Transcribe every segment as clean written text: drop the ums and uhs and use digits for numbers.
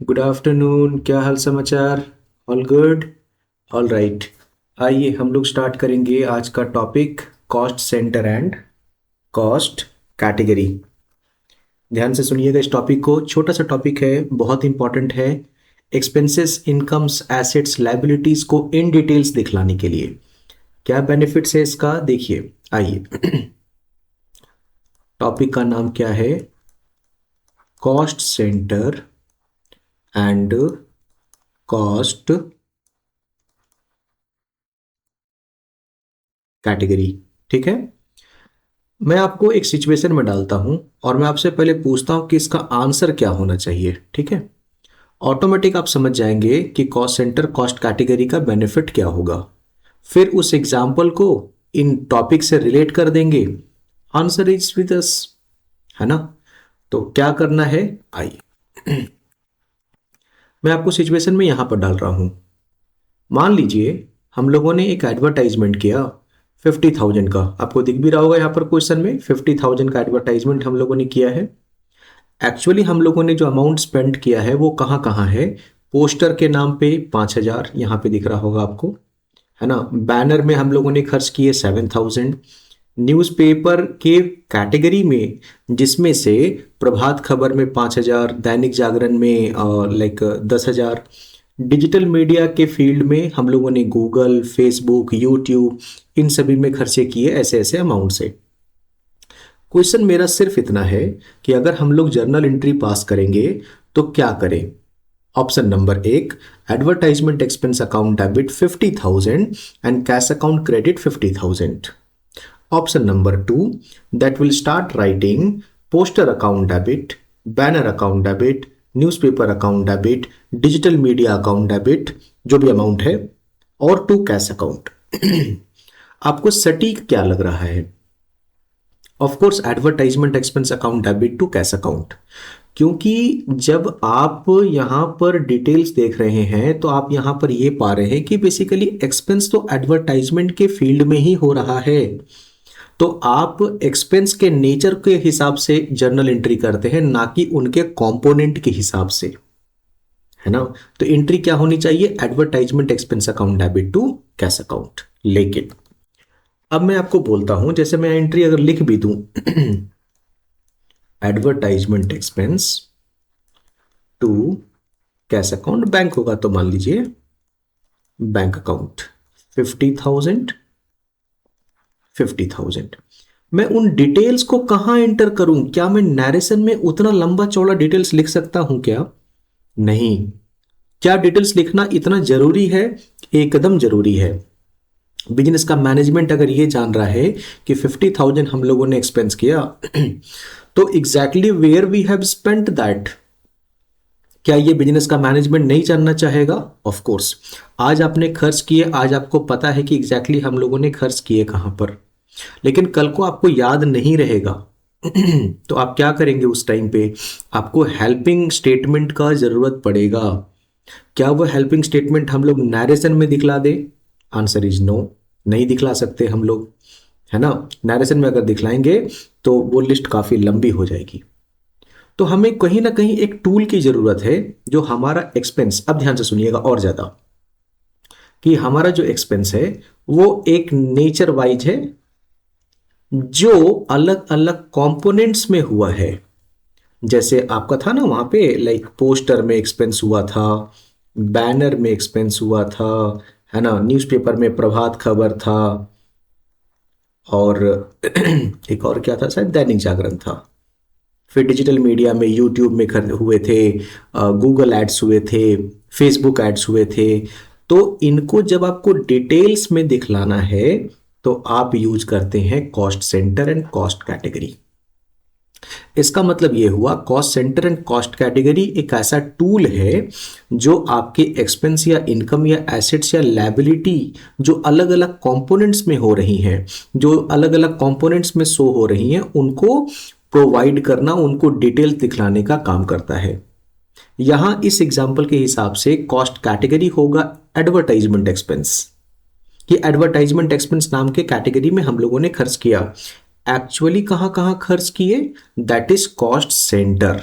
Good afternoon. क्या हाल समाचार? All good. All right. आइए हम लोग स्टार्ट करेंगे आज का topic, cost centre and cost category. ध्यान से सुनिएगा इस टॉपिक को। छोटा सा टॉपिक है, बहुत इंपॉर्टेंट है। एक्सपेंसेस, इनकम्स, एसेट्स, लाइबिलिटीज को इन डिटेल्स दिखलाने के लिए क्या बेनिफिट्स है इसका, देखिए। आइए टॉपिक का नाम क्या है? Cost centre and cost category. ठीक है। मैं आपको एक सिचुएशन में डालता हूं और मैं आपसे पहले पूछता हूं कि इसका आंसर क्या होना चाहिए। ठीक है। ऑटोमेटिक आप समझ जाएंगे कि कॉस्ट सेंटर कॉस्ट कैटेगरी का बेनिफिट क्या होगा। फिर उस एग्जाम्पल को इन टॉपिक से रिलेट कर देंगे। आंसर इज विद अस, है ना? तो क्या करना है, आइए मैं आपको सिचुएशन में यहां पर डाल रहा हूं। मान लीजिए हम लोगों ने एक एडवर्टाइजमेंट किया 50,000 का। आपको दिख भी रहा होगा यहाँ पर क्वेश्चन में, 50,000 का एडवर्टाइजमेंट हम लोगों ने किया है। एक्चुअली हम लोगों ने जो अमाउंट स्पेंड किया है वो कहाँ कहाँ है? पोस्टर के नाम पे 5,000 यहाँ पे दिख रहा होगा आपको, है ना? बैनर में हम लोगों ने खर्च किए 7,000। न्यूज़पेपर के कैटेगरी में, जिसमें से प्रभात खबर में 5,000, दैनिक जागरण में 10,000। डिजिटल मीडिया के फील्ड में हम लोगों ने गूगल, फेसबुक, यूट्यूब, इन सभी में खर्चे किए ऐसे ऐसे अमाउंट से। क्वेश्चन मेरा सिर्फ इतना है कि अगर हम लोग जर्नल एंट्री पास करेंगे तो क्या करें? ऑप्शन नंबर एक, advertisement expense account debit 50,000 and cash account credit 50,000। Option number two, that will start writing poster account debit, banner account debit, newspaper account debit, digital media account debit, जो भी amount है, और to cash account. आपको सटीक क्या लग रहा है? Of course advertisement expense account debit to cash account, क्योंकि जब आप यहां पर डिटेल्स देख रहे हैं तो आप यहां पर ये पा रहे हैं कि बेसिकली एक्सपेंस तो एडवर्टाइजमेंट के फील्ड में ही हो रहा है। तो आप एक्सपेंस के नेचर के हिसाब से जर्नल एंट्री करते हैं, ना कि उनके कंपोनेंट के हिसाब से, है ना? तो एंट्री क्या होनी चाहिए? Advertisement expense account debit to cash account. लेकिन अब मैं आपको बोलता हूं, जैसे मैं एंट्री अगर लिख भी दूं advertisement expense to cash account, bank होगा तो मान लीजिए बैंक अकाउंट 50,000, 50,000। मैं उन डिटेल्स को कहां एंटर करूं? क्या मैं नैरेशन में उतना लंबा चौड़ा डिटेल्स लिख सकता हूं क्या? नहीं। क्या डिटेल्स लिखना इतना जरूरी है? एकदम जरूरी है। बिजनेस का मैनेजमेंट अगर ये जान रहा है कि 50,000 हम लोगों ने एक्सपेंस किया तो exactly where we have spent that, क्या ये बिजनेस का मैनेजमेंट नहीं जानना चाहेगा? Of course. आज आपने खर्च किए, आज आपको पता है कि एग्जैक्टली हम लोगों ने खर्च किए कहां पर, लेकिन कल को आपको याद नहीं रहेगा तो आप क्या करेंगे उस टाइम पे? आपको हेल्पिंग स्टेटमेंट का जरूरत पड़ेगा। क्या वो हेल्पिंग स्टेटमेंट हम लोग नैरेशन में दिखला दे? आंसर इज नो, नहीं दिखला सकते हम लोग, है ना? नैरेशन में अगर दिखलाएंगे तो वो लिस्ट काफी लंबी हो जाएगी। तो हमें कहीं ना कहीं एक टूल की जरूरत है जो हमारा एक्सपेंस, अब ध्यान से सुनिएगा और ज्यादा, कि हमारा जो एक्सपेंस है वो एक नेचर वाइज है, जो अलग अलग कंपोनेंट्स में हुआ है। जैसे आपका था ना वहां पे, लाइक पोस्टर में एक्सपेंस हुआ था, बैनर में एक्सपेंस हुआ था, है ना? न्यूज़पेपर में प्रभात खबर था, और एक और क्या था, शायद दैनिक जागरण था। फिर डिजिटल मीडिया में यूट्यूब में हुए थे, गूगल एड्स हुए थे, फेसबुक एड्स हुए थे। तो इनको जब आपको डिटेल्स में दिखलाना है तो आप यूज करते हैं cost centre and cost category. इसका मतलब यह हुआ, cost centre and cost category एक ऐसा टूल है जो आपके एक्सपेंस या इनकम या एसेट्स या लायबिलिटी जो अलग अलग कंपोनेंट्स में हो रही हैं, जो अलग अलग कंपोनेंट्स में शो हो रही हैं, उनको प्रोवाइड करना, उनको डिटेल्स दिखलाने का काम करता है। यहां इस एग्जाम्पल के हिसाब से कॉस्ट कैटेगरी होगा एडवर्टाइजमेंट एक्सपेंस। कि एडवर्टाइजमेंट एक्सपेंस नाम के कैटेगरी में हम लोगों ने खर्च किया। एक्चुअली कहां कहां खर्च किए? That is cost centre.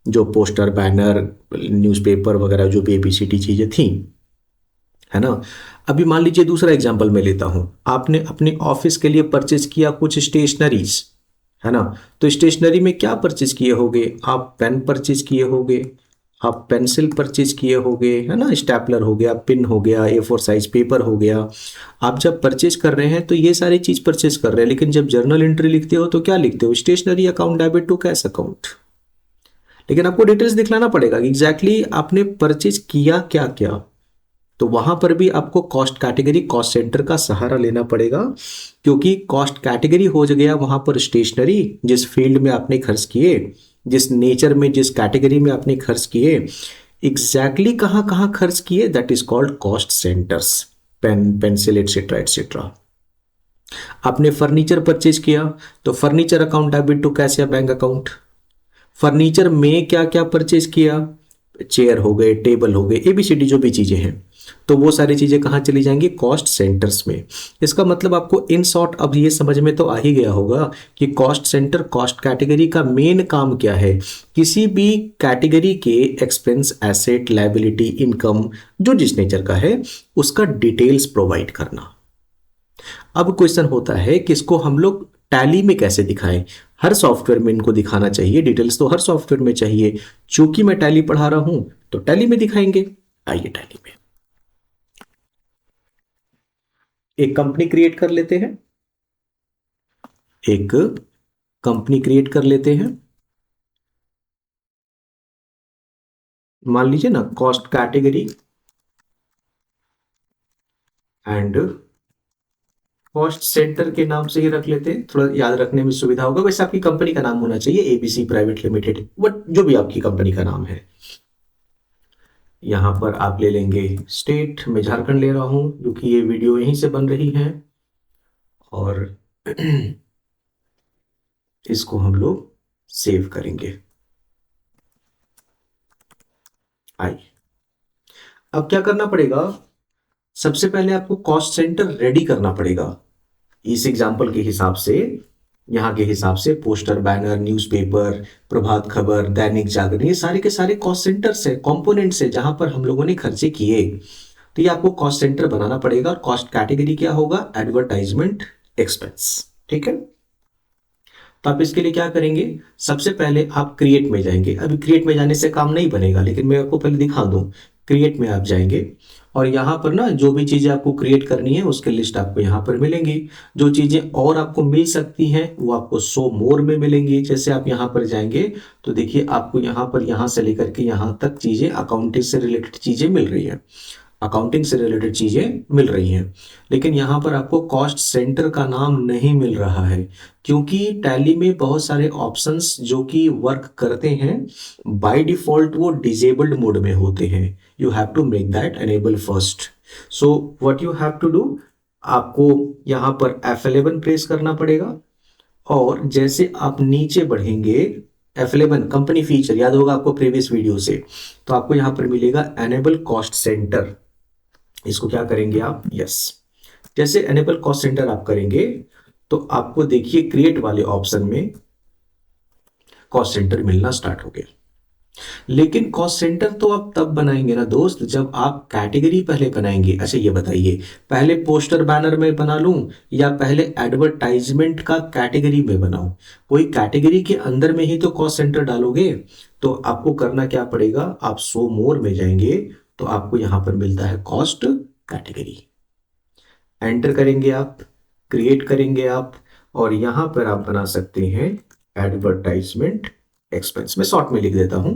जो पोस्टर बैनर न्यूज़पेपर वगैरह जो भी एबीसीडी चीज़ें थी, है ना। अभी मान लीजिए दूसरा एग्जांपल मैं लेता हूं, आपने अपने ऑफिस के लिए परचेज किया कुछ स्टेशनरीज, है ना। तो स्टेशनरी में क्या परचेज किए होगे, आप पेन परचेज किए होगे, आप पेंसिल परचेज किए होगे, है ना, स्टेपलर हो गया, पिन हो गया, A4 साइज पेपर हो गया। आप जब परचेज कर रहे हैं तो ये सारी चीज परचेज कर रहे हैं, लेकिन जब जर्नल एंट्री लिखते हो तो क्या लिखते हो, stationery account debit to cash account. लेकिन आपको डिटेल्स दिखलाना पड़ेगा कि एग्जैक्टली आपने परचेज किया क्या क्या। तो वहां पर भी आपको कॉस्ट कैटेगरी कॉस्ट सेंटर का सहारा लेना पड़ेगा, क्योंकि कॉस्ट कैटेगरी हो गया वहां पर स्टेशनरी, जिस फील्ड में आपने खर्च किए, जिस नेचर में जिस कैटेगरी में आपने खर्च किए, एग्जैक्टली कहां कहां खर्च किए, that is called cost centres. Pen pencil etcetera etcetera. आपने फर्नीचर परचेज किया तो furniture account debit to cash या बैंक अकाउंट। फर्नीचर में क्या क्या परचेज किया, चेयर हो गए, टेबल हो गए, एबीसीडी जो भी चीजें हैं, तो वो सारी चीजें कहाँ चली जाएंगी, कॉस्ट सेंटर्स में। इसका मतलब आपको इन शॉर्ट अब ये समझ में तो आ ही गया होगा कि कॉस्ट सेंटर कॉस्ट कैटेगरी का मेन काम क्या है, किसी भी कैटेगरी के एक्सपेंस, एसेट, लायबिलिटी, इनकम जो जिस नेचर का है उसका डिटेल्स प्रोवाइड करना। अब क्वेश्चन होता है कि इसको हम लोग टैली में कैसे दिखाएं। हर सॉफ्टवेयर में इनको दिखाना चाहिए, डिटेल्स तो हर सॉफ्टवेयर में चाहिए। चूंकि मैं टैली पढ़ा रहा हूं तो टैली में दिखाएंगे। आइए टैली में एक कंपनी क्रिएट कर लेते हैं, एक कंपनी क्रिएट कर लेते हैं। मान लीजिए ना cost category and cost centre के नाम से ही रख लेते हैं, थोड़ा याद रखने में सुविधा होगा। वैसे आपकी कंपनी का नाम होना चाहिए एबीसी प्राइवेट लिमिटेड, बट जो भी आपकी कंपनी का नाम है। यहां पर आप ले लेंगे स्टेट, मैं झारखंड ले रहा हूं क्योंकि ये वीडियो यहीं से बन रही है, और इसको हम लोग सेव करेंगे। आइए अब क्या करना पड़ेगा, सबसे पहले आपको कॉस्ट सेंटर रेडी करना पड़ेगा। इस एग्जाम्पल के हिसाब से, यहाँ के हिसाब से poster banner newspaper Prabhat Khabar Dainik Jagran ये सारे के सारे कॉस्ट सेंटर्स है, कंपोनेंट्स है जहां पर हम लोगों ने खर्चे किए। तो ये आपको कॉस्ट सेंटर बनाना पड़ेगा। और कॉस्ट कैटेगरी क्या होगा, एडवर्टाइजमेंट एक्सपेंस। ठीक है, तो आप इसके लिए क्या करेंगे, सबसे पहले आप क्रिएट में जाएंगे। अभी क्रिएट में जाने से काम नहीं बनेगा, लेकिन मैं आपको पहले दिखा दूं। क्रिएट में आप जाएंगे और यहाँ पर ना जो भी चीजें आपको क्रिएट करनी है उसके लिस्ट आपको यहाँ पर मिलेंगी। जो चीजें और आपको मिल सकती हैं वो आपको शो मोर में मिलेंगी। जैसे आप यहाँ पर जाएंगे तो देखिए आपको यहाँ पर यहाँ से लेकर के यहाँ तक चीजें अकाउंटिंग से रिलेटेड चीजें मिल रही है, अकाउंटिंग से रिलेटेड चीजें मिल रही हैं। लेकिन यहाँ पर आपको कॉस्ट सेंटर का नाम नहीं मिल रहा है, क्योंकि टैली में बहुत सारे ऑप्शंस जो कि वर्क करते हैं बाय डिफॉल्ट वो डिजेबल्ड मोड में होते हैं। You have to make that enable first. So what you have to do, आपको यहाँ पर F11 प्रेस करना पड़ेगा, और जैसे आप नीचे बढ़ेंगे F11 कंपनी फीचर याद होगा आपको प्रीवियस वीडियो से, तो आपको यहाँ पर मिलेगा एनेबल कॉस्ट सेंटर। इसको क्या करेंगे आप, यस, जैसे एनेबल कॉस्ट सेंटर आप करेंगे तो आपको देखिए क्रिएट वाले ऑप्शन में कॉस्ट सेंटर मिलना स्टार्ट हो गया। लेकिन कॉस्ट सेंटर तो आप तब बनाएंगे ना दोस्त जब आप कैटेगरी पहले बनाएंगे। अच्छा ये बताइए, पहले पोस्टर बैनर में बना लूं या पहले एडवर्टाइजमेंट का कैटेगरी में बनाऊं। कोई कैटेगरी के अंदर में ही तो कॉस्ट सेंटर डालोगे। तो आपको करना क्या पड़ेगा, आप शो मोर में जाएंगे तो आपको यहां पर मिलता है कॉस्ट कैटेगरी, एंटर करेंगे आप, क्रिएट करेंगे आप, और यहां पर आप बना सकते हैं एडवर्टाइजमेंट एक्सपेंस। मैं शॉर्ट में लिख देता हूं।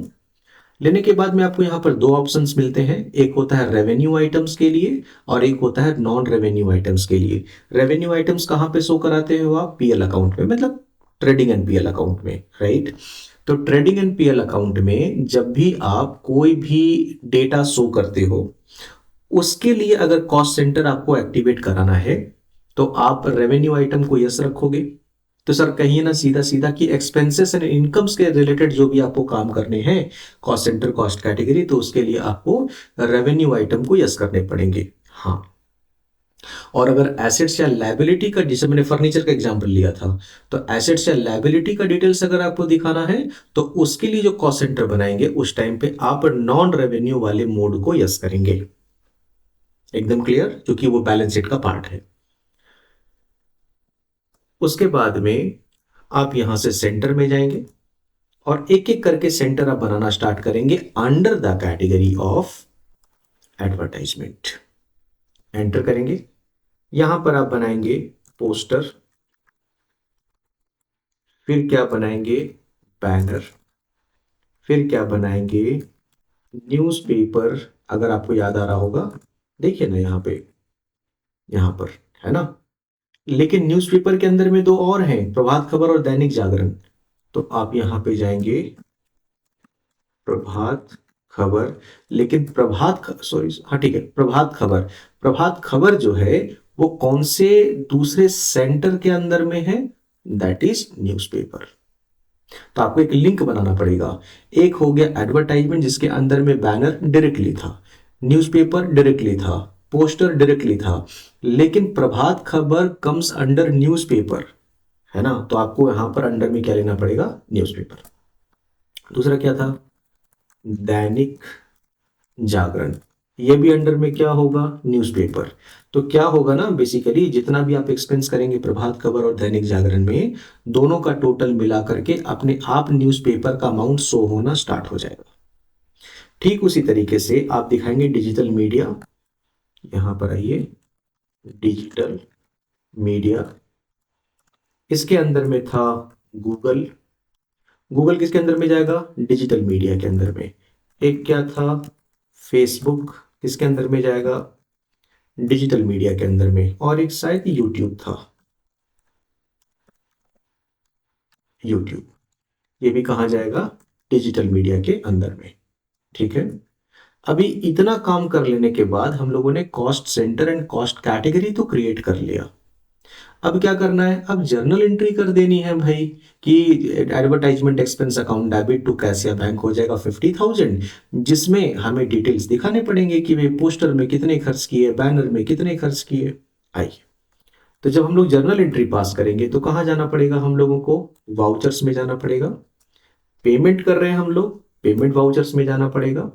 लेने के बाद में आपको यहां पर दो ऑप्शंस मिलते हैं, एक होता है रेवेन्यू आइटम्स के लिए और एक होता है नॉन रेवेन्यू आइटम्स के लिए। रेवेन्यू आइटम्स कहां पे शो कराते हो आप, पीएल अकाउंट में, मतलब ट्रेडिंग एंड पीएल अकाउंट में, राइट। तो ट्रेडिंग एंड पीएल अकाउंट में जब भी आप कोई भी डेटा शो करते हो उसके लिए अगर कॉस्ट सेंटर आपको एक्टिवेट कराना है तो आप रेवेन्यू आइटम को यस रखोगे। तो सर कहिए ना सीधा सीधा कि एक्सपेंसेस एंड इनकम्स के रिलेटेड जो भी आपको काम करने हैं कॉस्ट सेंटर कॉस्ट कैटेगरी, तो उसके लिए आपको रेवेन्यू आइटम को यस करने पड़ेंगे। हाँ, और अगर एसेट्स या लायबिलिटी का, जैसे मैंने फर्नीचर का एग्जांपल लिया था, तो एसेट्स या लायबिलिटी का डिटेल्स अगर आपको दिखाना है तो उसके लिए जो कॉस्ट सेंटर बनाएंगे उस टाइम पे आप नॉन रेवेन्यू वाले मोड को यस करेंगे। एकदम क्लियर, क्योंकि वो बैलेंस शीट का पार्ट है। उसके बाद में आप यहां से सेंटर में जाएंगे और एक एक करके सेंटर आप बनाना स्टार्ट करेंगे under the category of advertisement. Enter करेंगे। यहां पर आप बनाएंगे पोस्टर, फिर क्या बनाएंगे, बैनर, फिर क्या बनाएंगे, न्यूज़पेपर। अगर आपको याद आ रहा होगा, देखिए ना यहाँ पे, यहाँ पर है ना। लेकिन न्यूज़पेपर के अंदर में दो और हैं, प्रभात खबर और दैनिक जागरण। तो आप यहां पे जाएंगे प्रभात खबर, लेकिन सॉरी, हाँ ठीक है, प्रभात खबर। प्रभात खबर जो है वो कौन से दूसरे सेंटर के अंदर में है, दैट इज न्यूज़पेपर। तो आपको एक लिंक बनाना पड़ेगा। एक हो गया एडवर्टाइजमेंट जिसके अंदर में बैनर डायरेक्टली था, न्यूज़पेपर डायरेक्टली था, पोस्टर डायरेक्टली था, लेकिन Prabhat Khabar comes under newspaper, है ना। तो आपको यहां पर अंडर में क्या लेना पड़ेगा, न्यूज़पेपर। दूसरा क्या था, दैनिक जागरण। ये भी अंडर में क्या होगा, न्यूज़पेपर। तो क्या होगा ना, बेसिकली जितना भी आप एक्सपेंस करेंगे प्रभात खबर और दैनिक जागरण में, दोनों का टोटल मिला करके अपने आप न्यूज़पेपर का अमाउंट शो होना स्टार्ट हो जाएगा। ठीक उसी तरीके से आप दिखाएंगे डिजिटल मीडिया। यहां पर आइए, डिजिटल मीडिया, इसके अंदर में था गूगल। गूगल किसके अंदर में जाएगा, डिजिटल मीडिया के अंदर में। एक क्या था, फेसबुक, किसके अंदर में जाएगा, डिजिटल मीडिया के अंदर में। और एक शायद यूट्यूब था, यूट्यूब, ये भी कहाँ जाएगा, डिजिटल मीडिया के अंदर में। ठीक है। अभी इतना काम कर लेने के बाद हम लोगों ने cost centre and cost category तो क्रिएट कर लिया। अब क्या करना है, अब जर्नल एंट्री कर देनी है भाई, कि advertisement expense account debit to cash या बैंक हो जाएगा 50,000, जिसमें हमें डिटेल्स दिखाने पड़ेंगे कि भाई पोस्टर में कितने खर्च किए, बैनर में कितने खर्च किए। आइए, तो जब हम लोग जर्नल एंट्री पास करेंगे तो कहाँ जाना पड़ेगा हम लोगों को, वाउचर्स में जाना पड़ेगा। पेमेंट कर रहे हैं हम लोग, पेमेंट वाउचर्स में जाना पड़ेगा,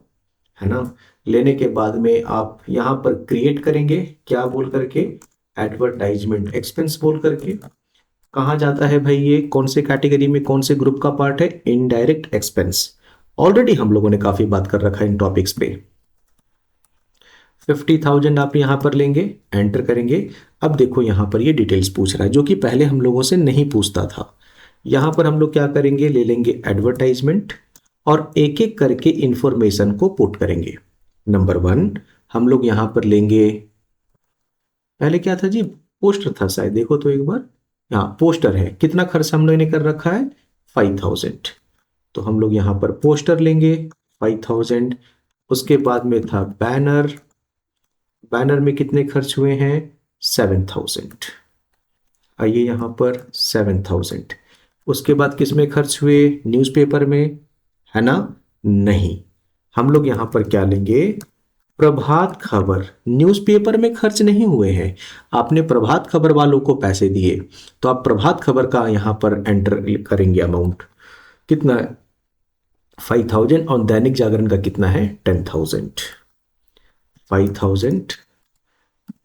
है ना। लेने के बाद में आप यहां पर क्रिएट करेंगे, क्या बोल करके, एडवर्टाइजमेंट एक्सपेंस बोल करके। कहाँ जाता है भाई, ये कौन से कैटेगरी में, कौन से ग्रुप का पार्ट है, इनडायरेक्ट एक्सपेंस। ऑलरेडी हम लोगों ने काफी बात कर रखा है इन टॉपिक्स पे। 50,000 आप यहां पर लेंगे, एंटर करेंगे। अब देखो यहां पर ये डिटेल्स पूछ रहा है, जो कि पहले हम लोगों से नहीं पूछता था। यहां पर हम लोग क्या करेंगे, ले लेंगे एडवर्टाइजमेंट और एक एक करके इंफॉर्मेशन को पुट करेंगे। नंबर 1 हम लोग यहां पर लेंगे, पहले क्या था जी, पोस्टर था शायद, देखो तो एक बार, यहाँ पोस्टर है। कितना खर्च हम लोगों ने कर रखा है, 5,000। तो हम लोग यहां पर पोस्टर लेंगे 5,000। उसके बाद में था बैनर, बैनर में कितने खर्च हुए हैं, 7,000। आइए यहां पर 7,000। उसके बाद किस में खर्च हुए, न्यूज़पेपर में, है ना। नहीं, हम लोग यहां पर क्या लेंगे, प्रभात खबर। न्यूज़पेपर में खर्च नहीं हुए हैं, आपने प्रभात खबर वालों को पैसे दिए, तो आप प्रभात खबर का यहां पर एंटर करेंगे अमाउंट, कितना, 5,000। और दैनिक जागरण का कितना है, 10,000। 5,000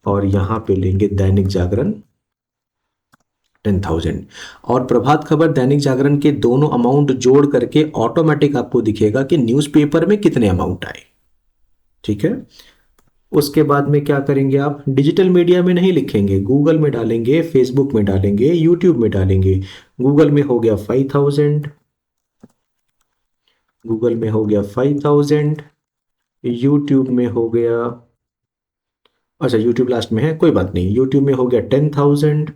और यहां पे लेंगे दैनिक जागरण 10,000। और प्रभात खबर दैनिक जागरण के दोनों अमाउंट जोड़ करके ऑटोमेटिक आपको दिखेगा कि न्यूज़पेपर में कितने अमाउंट आए। ठीक है। उसके बाद में क्या करेंगे, आप डिजिटल मीडिया में नहीं लिखेंगे, गूगल में डालेंगे, फेसबुक में डालेंगे, यूट्यूब में डालेंगे। गूगल में हो गया 5,000, गूगल में हो गया 5,000, यूट्यूब में हो गया, अच्छा यूट्यूब लास्ट में है, कोई बात नहीं, यूट्यूब में हो गया 10,000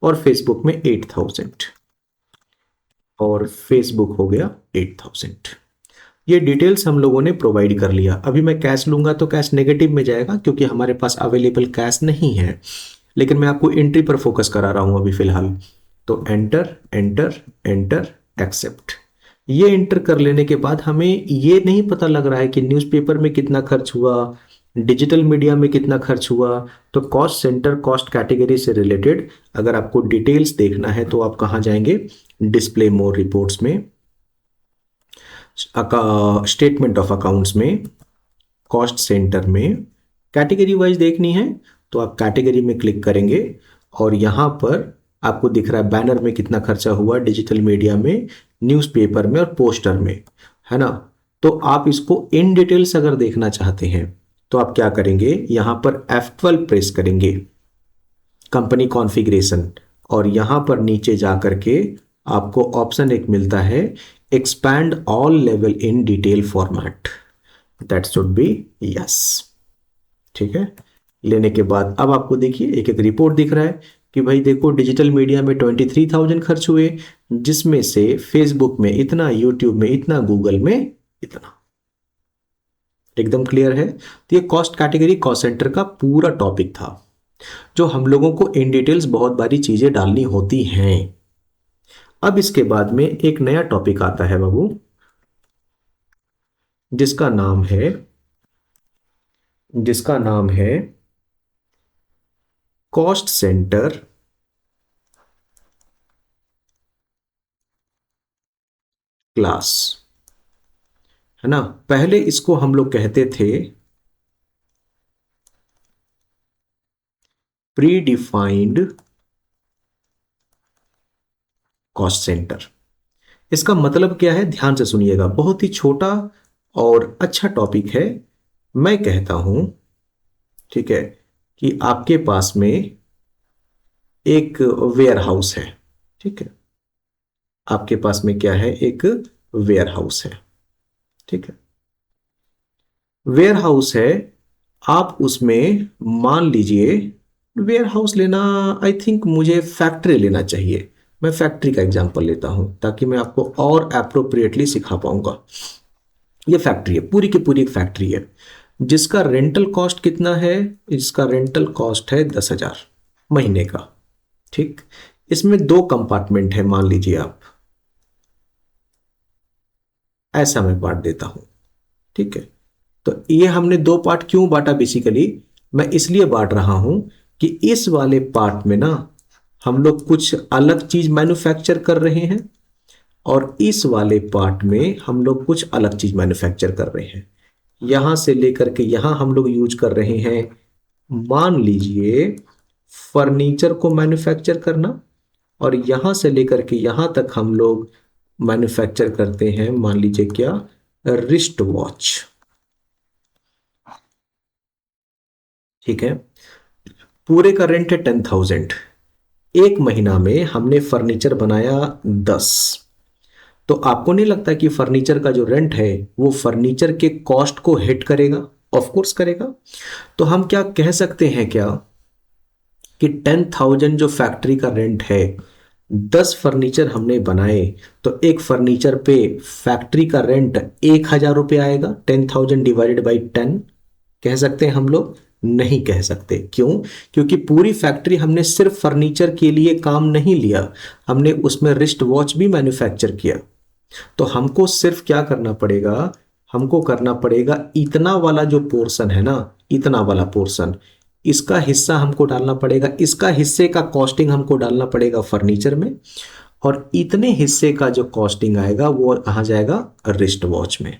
और फेसबुक में 8,000, और फेसबुक हो गया 8,000। ये डिटेल्स हम लोगों ने प्रोवाइड कर लिया। अभी मैं कैश लूंगा तो कैश नेगेटिव में जाएगा क्योंकि हमारे पास अवेलेबल कैश नहीं है, लेकिन मैं आपको एंट्री पर फोकस करा रहा हूं अभी फिलहाल। तो एंटर एंटर एंटर, एक्सेप्ट। ये एंटर कर लेने के बाद हमें ये नहीं पता लग रहा है कि न्यूज़पेपर में कितना खर्च हुआ, डिजिटल मीडिया में कितना खर्च हुआ। तो कॉस्ट सेंटर कॉस्ट कैटेगरी से रिलेटेड अगर आपको डिटेल्स देखना है तो आप कहाँ जाएंगे, डिस्प्ले मोर रिपोर्ट्स में, स्टेटमेंट ऑफ अकाउंट्स में, कॉस्ट सेंटर में, कैटेगरी वाइज देखनी है तो आप कैटेगरी में क्लिक करेंगे और यहाँ पर आपको दिख रहा है बैनर में कितना खर्चा हुआ, डिजिटल मीडिया में, न्यूज़पेपर में और पोस्टर में, है ना। तो आप इसको इन डिटेल्स अगर देखना चाहते हैं तो आप क्या करेंगे, यहाँ पर F12 प्रेस करेंगे, कंपनी कॉन्फ़िगरेशन, और यहाँ पर नीचे जा करके आपको ऑप्शन एक मिलता है, expand all level in detail format, that should be yes. ठीक है, लेने के बाद अब आपको देखिए एक एक रिपोर्ट दिख रहा है कि भाई देखो डिजिटल मीडिया में 23,000 खर्च हुए, जिसमें से फेसबुक में इतना, यूट्यूब में इतना, गूगल में इतना। एकदम क्लियर है। तो ये कॉस्ट कैटेगरी कॉस्ट सेंटर का पूरा टॉपिक था, जो हम लोगों को इन डिटेल्स बहुत बारी चीजें डालनी होती हैं। अब इसके बाद में एक नया टॉपिक आता है बाबू, जिसका नाम है कॉस्ट सेंटर क्लास, है ना। पहले इसको हम लोग कहते थे प्री डिफाइंड कॉस्ट सेंटर। इसका मतलब क्या है, ध्यान से सुनिएगा, बहुत ही छोटा और अच्छा टॉपिक है। मैं कहता हूं, ठीक है, कि आपके पास में एक वेयर हाउस है, ठीक है, आपके पास में क्या है, एक वेयर हाउस है, ठीक है, वेयर हाउस है। आप उसमें मान लीजिए, वेयर हाउस लेना, आई थिंक मुझे फैक्ट्री लेना चाहिए। मैं फैक्ट्री का एग्जांपल लेता हूं ताकि मैं आपको और एप्रोप्रिएटली सिखा पाऊंगा। ये फैक्ट्री है, पूरी की पूरी एक फैक्ट्री है, जिसका रेंटल कॉस्ट कितना है, इसका रेंटल कॉस्ट है 10,000 महीने का। ठीक, इसमें 2 कंपार्टमेंट है, मान लीजिए आप, ऐसा मैं बांट देता हूं। ठीक है, तो ये हमने 2 पार्ट क्यों बांटा, बेसिकली मैं इसलिए बांट रहा हूं कि इस वाले पार्ट में ना हम लोग कुछ अलग चीज मैन्युफैक्चर कर रहे हैं, और इस वाले पार्ट में हम लोग कुछ अलग चीज मैन्युफैक्चर कर रहे हैं। यहां से लेकर के यहां हम लोग यूज कर रहे हैं, मान लीजिए फर्नीचर को मैन्युफैक्चर करना, और यहां से लेकर के यहां तक हम लोग मैन्युफैक्चर करते हैं, मान लीजिए क्या, रिस्ट वॉच। ठीक है, पूरे का रेंट है 10,000, एक महीना में हमने फर्नीचर बनाया 10। तो आपको नहीं लगता कि फर्नीचर का जो रेंट है वो फर्नीचर के कॉस्ट को हिट करेगा? ऑफ कोर्स करेगा। तो हम क्या कह सकते हैं क्या, कि 10,000 जो फैक्ट्री का रेंट है, 10 फर्नीचर हमने बनाए, तो एक फर्नीचर पे फैक्ट्री का रेंट 1,000 रुपये आएगा। 10,000 डिवाइडेड बाई 10 कह सकते हैं हम लोग? नहीं कह सकते। क्यों? क्योंकि पूरी फैक्ट्री हमने सिर्फ फर्नीचर के लिए काम नहीं लिया, हमने उसमें रिस्ट वॉच भी मैन्युफैक्चर किया। तो हमको सिर्फ क्या करना पड़ेगा, हमको करना पड़ेगा इतना वाला जो पोर्शन है ना, इतना वाला पोर्शन, इसका हिस्सा हमको डालना पड़ेगा, इसका हिस्से का कॉस्टिंग हमको डालना पड़ेगा फर्नीचर में, और इतने हिस्से का जो कॉस्टिंग आएगा वो कहाँ जाएगा, रिस्ट वॉच में।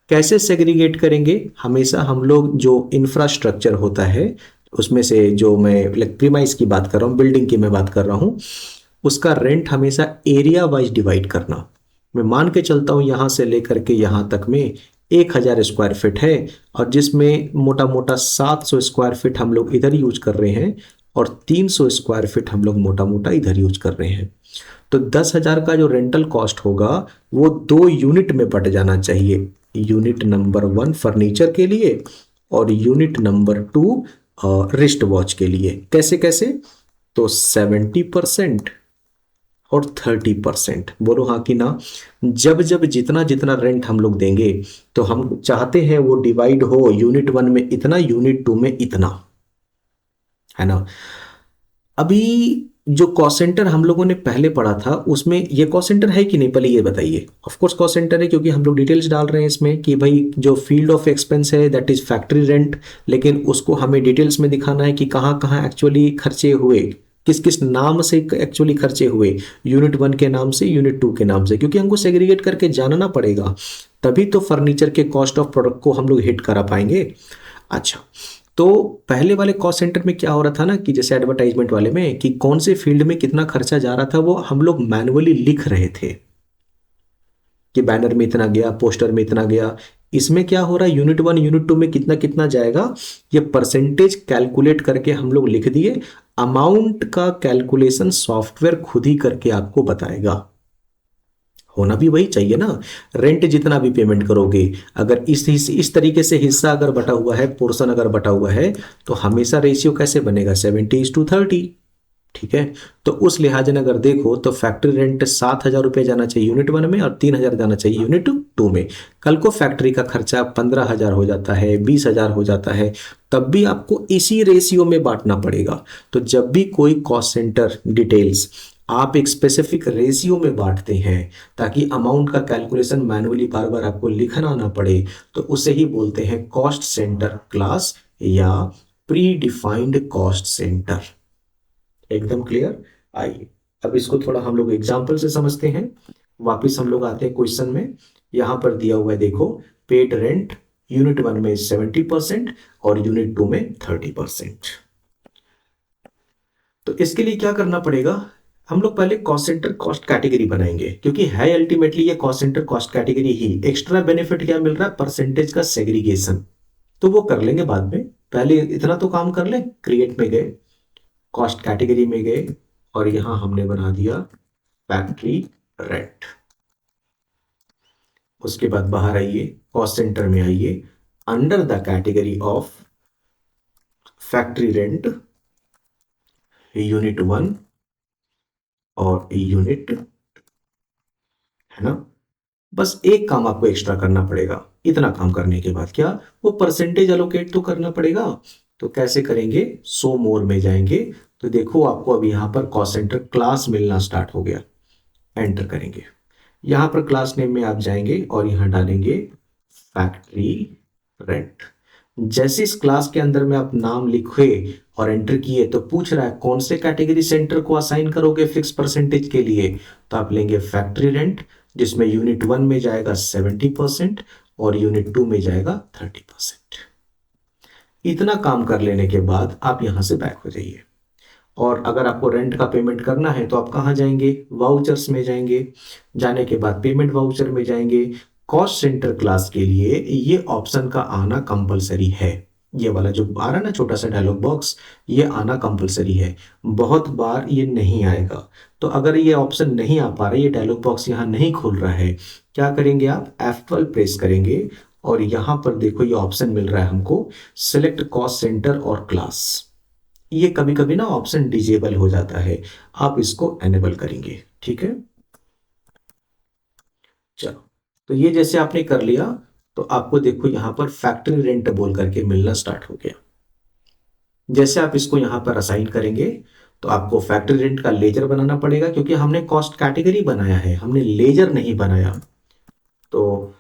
कैसे सेग्रीगेट करेंगे? हमेशा हम लोग जो इंफ्रास्ट्रक्चर होता है उसमें से, जो मैं प्रीमाइस की बात कर रहा हूँ, बिल्डिंग की मैं बात कर रहा हूँ, उसका रेंट हमेशा एरिया वाइज डिवाइड करना। मैं मान के चलता हूँ यहाँ से लेकर के यहाँ तक में 1,000 स्क्वायर फीट है, और जिसमें मोटा मोटा 700 स्क्वायर फीट हम लोग इधर यूज कर रहे हैं, और 300 स्क्वायर फीट हम लोग मोटा मोटा इधर यूज कर रहे हैं। तो 10,000 का जो रेंटल कॉस्ट होगा वो 2 यूनिट में बट जाना चाहिए, यूनिट नंबर 1 फर्नीचर के लिए और यूनिट नंबर 2 रिस्ट वॉच के लिए। कैसे कैसे? तो 70% और 30%, बोलो हाँ कि ना। जब जब जितना जितना रेंट हम लोग देंगे तो हम चाहते हैं वो डिवाइड हो, यूनिट 1 में इतना, यूनिट 2 में इतना, है ना। अभी जो कॉस्ट सेंटर हम लोगों ने पहले पढ़ा था उसमें ये कॉस्ट सेंटर है कि नहीं, पहले ये बताइए। ऑफ कोर्स कॉस्ट सेंटर है, क्योंकि हम लोग डिटेल्स डाल रहे हैं इसमें कि भाई जो फील्ड ऑफ एक्सपेंस है दैट इज फैक्ट्री रेंट, लेकिन उसको हमें डिटेल्स में दिखाना है कि कहाँ कहाँ एक्चुअली खर्चे हुए, किस किस नाम से एक्चुअली खर्चे हुए, यूनिट 1 के नाम से, यूनिट 2 के नाम से, क्योंकि हमको सेग्रीगेट करके जानना पड़ेगा, तभी तो फर्नीचर के कॉस्ट ऑफ प्रोडक्ट को हम लोग हिट करा पाएंगे। अच्छा, तो पहले वाले कॉस्ट सेंटर में क्या हो रहा था ना, कि जैसे एडवर्टाइजमेंट वाले में कि कौन से फील्ड में कितना खर्चा जा रहा था वो हम लोग मैनुअली लिख रहे थे कि बैनर में इतना गया, पोस्टर में इतना गया। इसमें क्या हो रहा है, यूनिट 1 यूनिट 2 में कितना कितना जाएगा ये परसेंटेज कैलकुलेट करके हम लोग लिख दिए। अमाउंट का कैलकुलेशन सॉफ्टवेयर खुद ही करके आपको बताएगा। होना भी वही चाहिए ना, रेंट जितना भी पेमेंट करोगे, अगर इस तरीके से हिस्सा अगर बटा हुआ है, पोर्शन अगर बटा हुआ है, तो हमेशा रेशियो कैसे बनेगा, 70:30। ठीक है, तो उस लिहाज में अगर देखो तो फैक्ट्री रेंट 7,000 रुपये जाना चाहिए यूनिट 1 में और 3,000 जाना चाहिए यूनिट 2 में। कल को फैक्ट्री का खर्चा 15,000 हो जाता है, 20,000 हो जाता है, तब भी आपको इसी रेशियो में बांटना पड़ेगा। तो जब भी कोई कॉस्ट सेंटर डिटेल्स आप एक स्पेसिफिक रेशियो में बांटते हैं ताकि अमाउंट का कैलकुलेशन मैनुअली बार बार आपको लिखना ना पड़े, तो उसे ही बोलते हैं कॉस्ट सेंटर क्लास या प्री डिफाइंड कॉस्ट सेंटर। एकदम क्लियर। आइए अब इसको थोड़ा हम लोग एग्जाम्पल से समझते हैं। वापिस हम लोग आते हैं क्वेश्चन में। यहां पर दिया हुआ है, देखो, पेड रेंट यूनिट 1 में 70% और यूनिट 2 में 30%। तो इसके लिए क्या करना पड़ेगा, हम लोग पहले कॉस्ट सेंटर कॉस्ट कैटेगरी बनाएंगे, क्योंकि है अल्टीमेटली ये कॉस्ट सेंटर कॉस्ट कैटेगरी ही। एक्स्ट्रा बेनिफिट क्या मिल रहा है, परसेंटेज का सेग्रीगेशन, तो वो कर लेंगे बाद में, पहले इतना तो काम कर लें। क्रिएट में गए, कॉस्ट कैटेगरी में गए और यहां हमने बना दिया फैक्ट्री रेंट। उसके बाद बाहर आइए, कॉस्ट सेंटर में आइए, under the category of factory rent unit 1 और यूनिट, है ना। बस एक काम आपको एक्स्ट्रा करना पड़ेगा। इतना काम करने के बाद क्या, वो परसेंटेज अलोकेट तो करना पड़ेगा। तो कैसे करेंगे, सो मोर में जाएंगे तो देखो आपको अब यहां पर कॉस्ट सेंटर क्लास मिलना स्टार्ट हो गया। एंटर करेंगे, यहां पर क्लास नेम में आप जाएंगे और यहां डालेंगे फैक्ट्री रेंट। जैसे इस क्लास के अंदर में आप नाम लिखे और एंटर किए तो पूछ रहा है कौन से कैटेगरी सेंटर को असाइन करोगे फिक्स परसेंटेज के लिए, तो आप लेंगे फैक्ट्री रेंट, जिसमें यूनिट 1 में जाएगा 70% और यूनिट 2 में जाएगा 30%। इतना काम कर लेने के बाद आप यहां से बैक हो जाइए। और अगर आपको रेंट का पेमेंट करना है तो आप कहां जाएंगे, वाउचर्स में जाएंगे। जाने के बाद पेमेंट वाउचर में जाएंगे। कॉस्ट सेंटर क्लास के लिए ये ऑप्शन का आना कंपलसरी है। ये वाला जो आ रहा है ना छोटा सा डायलॉग बॉक्स, ये आना कंपलसरी है। बहुत बार ये नहीं आएगा। तो अगर ये ऑप्शन नहीं आ पा रहा है, ये डायलॉग बॉक्स यहां नहीं खुल रहा है, क्या करेंगे आप, F12 प्रेस करेंगे और यहां पर देखो ये ऑप्शन मिल रहा है हमको, सिलेक्ट कॉस्ट सेंटर और क्लास। ये कभी कभी ना ऑप्शन डिजेबल हो जाता है, आप इसको एनेबल करेंगे। ठीक है, चलो, तो ये जैसे आपने कर लिया तो आपको देखो यहां पर फैक्ट्री रेंट बोल करके मिलना स्टार्ट हो गया। जैसे आप इसको यहां पर असाइन करेंगे तो आपको फैक्ट्री रेंट का लेजर बनाना पड़ेगा, क्योंकि हमने कॉस्ट कैटेगरी बनाया है, हमने लेजर नहीं बनाया। तो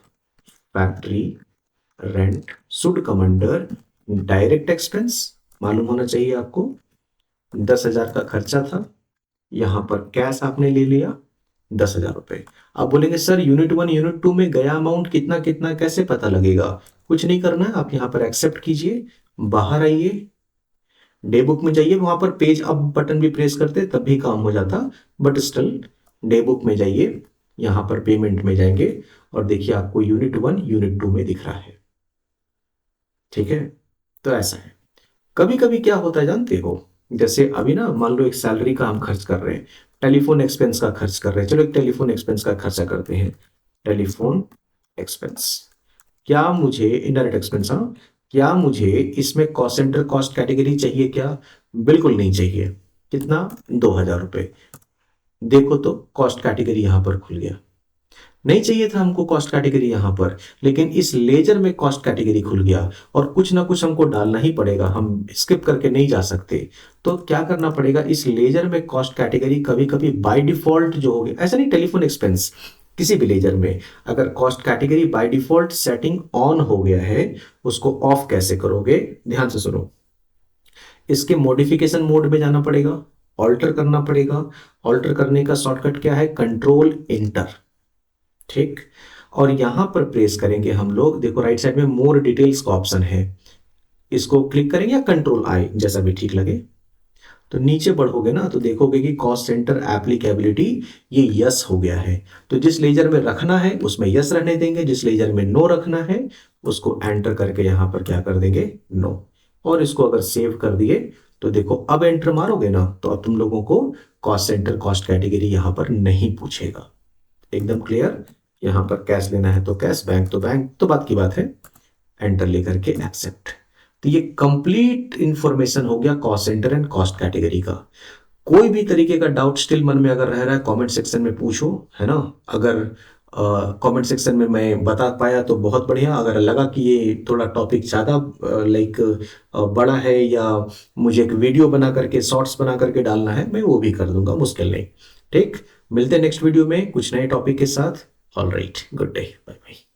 factory rent should come under direct expense, मालूम होना चाहिए आपको। 10,000 का खर्चा था, यहां पर कैश आपने ले लिया 10,000 रुपए। आप बोलेंगे सर यूनिट 1 यूनिट 2 में गया अमाउंट कितना कितना कैसे पता लगेगा, कुछ नहीं करना है, आप यहां पर एक्सेप्ट कीजिए, बाहर आइए, डे बुक में जाइए, वहां पर पेज अप बटन भी प्रेस करते तब भी काम हो जाता, बट स्टिल डे बुक में जाइए, यहां पर पेमेंट में जाएंगे और देखिए आपको यूनिट 1 यूनिट 2 में दिख रहा है। ठीक है, तो ऐसा है। कभी कभी क्या होता है जानते हो, जैसे अभी ना मान लो एक सैलरी का हम खर्च कर रहे हैं, टेलीफोन एक्सपेंस का खर्च कर रहे हैं, चलो एक टेलीफोन एक्सपेंस का खर्चा करते हैं। टेलीफोन एक्सपेंस, क्या मुझे इनडायरेक्ट एक्सपेंस, हाँ, क्या मुझे इसमें कॉस्ट सेंटर कॉस्ट कैटेगरी चाहिए क्या, बिल्कुल नहीं चाहिए। कितना, 2,000 रुपए। देखो तो कॉस्ट कैटेगरी यहां पर खुल गया। नहीं चाहिए था हमको कॉस्ट कैटेगरी यहाँ पर, लेकिन इस लेजर में कॉस्ट कैटेगरी खुल गया और कुछ ना कुछ हमको डालना ही पड़ेगा, हम स्किप करके नहीं जा सकते। तो क्या करना पड़ेगा, इस लेजर में कॉस्ट कैटेगरी कभी कभी बाय डिफॉल्ट जो हो गया, ऐसा नहीं टेलीफोन एक्सपेंस, किसी भी लेजर में अगर cost category by default setting on हो गया है, उसको ऑफ कैसे करोगे, ध्यान से सुनो। इसके मॉडिफिकेशन मोड में जाना पड़ेगा, ऑल्टर करना पड़ेगा। ऑल्टर करने का शॉर्टकट क्या है, कंट्रोल इंटर, ठीक। और यहां पर प्रेस करेंगे हम लोग, देखो राइट साइड में मोर डिटेल्स का ऑप्शन है, इसको क्लिक करेंगे या कंट्रोल आई, जैसा भी ठीक लगे। तो नीचे बढ़ोगे ना तो देखोगे कि कॉस्ट सेंटर एप्लीकेबिलिटी ये यस हो गया है। तो जिस लेजर में रखना है उसमें यस रहने देंगे, जिस लेजर में नो रखना है उसको एंटर करके यहां पर क्या कर देंगे, नो। और इसको अगर सेव कर दिए तो देखो अब एंटर मारोगे ना तो अब तुम लोगों को कॉस्ट सेंटर कॉस्ट कैटेगरी यहां पर नहीं पूछेगा। एकदम क्लियर। यहां पर कैश लेना है तो कैश, बैंक तो बात की बात है। एंटर लेकर के एक्सेप्ट। तो ये कंप्लीट इंफॉर्मेशन हो गया cost centre and cost category का। कोई भी तरीके का डाउट स्टिल मन में अगर रह रहा है कमेंट सेक्शन में पूछो, है ना। अगर कमेंट सेक्शन में मैं बता पाया तो बहुत बढ़िया, अगर लगा कि ये थोड़ा टॉपिक ज़्यादा लाइक बड़ा है या मुझे एक वीडियो बना करके शॉर्ट्स बना करके डालना है, मैं वो भी कर दूंगा, मुश्किल नहीं। ठीक, मिलते हैं नेक्स्ट वीडियो में कुछ नए टॉपिक के साथ। All right, good day, bye bye.